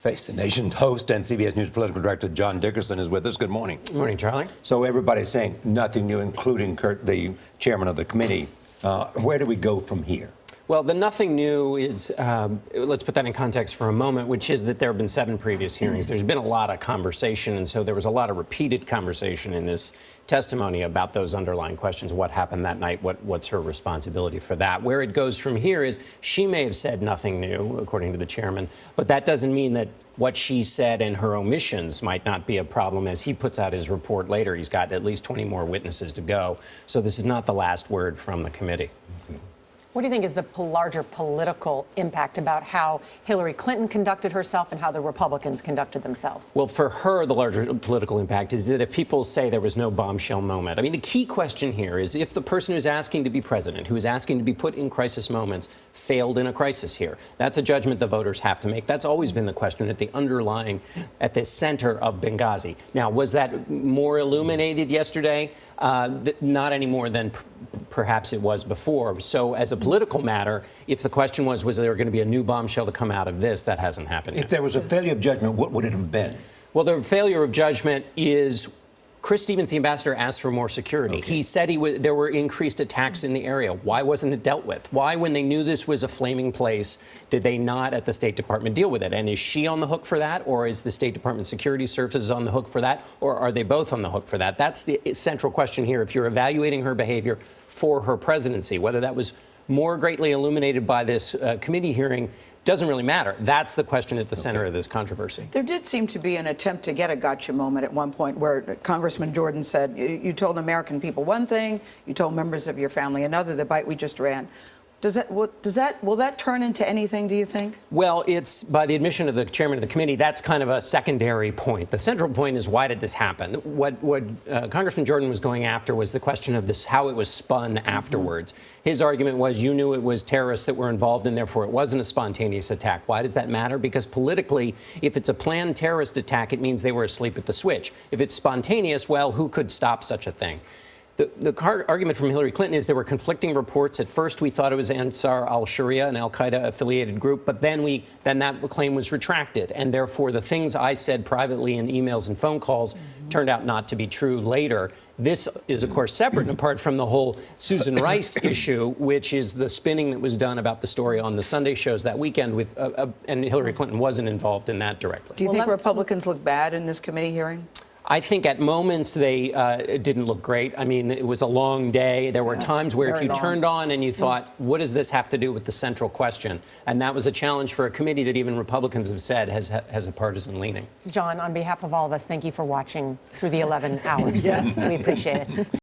Face the Nation's host and CBS News political director John Dickerson is with us. Good morning. Good morning, Charlie. So everybody's saying nothing new, including Kurt, the chairman of the committee. Where do we go from here? Well, the nothing new is, let's put that in context for a moment, which is that there have been 7 previous hearings. There's been a lot of conversation, and so there was a lot of repeated conversation in this testimony about those underlying questions. What happened that night? What's her responsibility for that? Where it goes from here is she may have said nothing new, according to the chairman, but that doesn't mean that what she said and her omissions might not be a problem. As he puts out his report later, he's got at least 20 more witnesses to go. So this is not the last word from the committee. What do you think is the larger political impact about how Hillary Clinton conducted herself and how the Republicans conducted themselves? Well, for her, the larger political impact is that if people say there was no bombshell moment, I mean, the key question here is if the person who's asking to be president, who is asking to be put in crisis moments, failed in a crisis here. That's a judgment the voters have to make. That's always been the question at the center of Benghazi. Now, was that more illuminated yesterday? Not any more than perhaps it was before. So as a political matter, if the question was there going to be a new bombshell to come out of this, that hasn't happened yet. If there was a failure of judgment, what would it have been? Well, the failure of judgment is Chris Stevens, the ambassador, asked for more security. Okay. He said there were increased attacks in the area. Why wasn't it dealt with? Why, when they knew this was a flaming place, did they not at the State Department deal with it? And is she on the hook for that? Or is the State Department Security Services on the hook for that? Or are they both on the hook for that? That's the central question here. If you're evaluating her behavior for her presidency, whether that was more greatly illuminated by this committee hearing, doesn't really matter. That's the question at the center of this controversy. There did seem to be an attempt to get a gotcha moment at one point where Congressman Jordan said, you told American people one thing, you told members of your family another, the bite we just ran. Will that turn into anything, do you think? Well, it's by the admission of the chairman of the committee, that's kind of a secondary point. The central point is, why did this happen? What Congressman Jordan was going after was the question of this, how it was spun afterwards. His argument was you knew it was terrorists that were involved and therefore it wasn't a spontaneous attack. Why does that matter? Because politically, if it's a planned terrorist attack, it means they were asleep at the switch. If it's spontaneous, well, who could stop such a thing? The argument from Hillary Clinton is there were conflicting reports. At first, we thought it was Ansar al-Sharia, an al-Qaeda-affiliated group, but then that claim was retracted, and therefore the things I said privately in emails and phone calls turned out not to be true later. This is, of course, separate and apart from the whole Susan Rice issue, which is the spinning that was done about the story on the Sunday shows that weekend, and Hillary Clinton wasn't involved in that directly. Do you think Republicans look bad in this committee hearing? I think at moments they didn't look great. I mean, it was a long day. There were times where if you turned on and you thought, what does this have to do with the central question? And that was a challenge for a committee that even Republicans have said has a partisan leaning. John, on behalf of all of us, thank you for watching through the 11 hours. Yes. We appreciate it.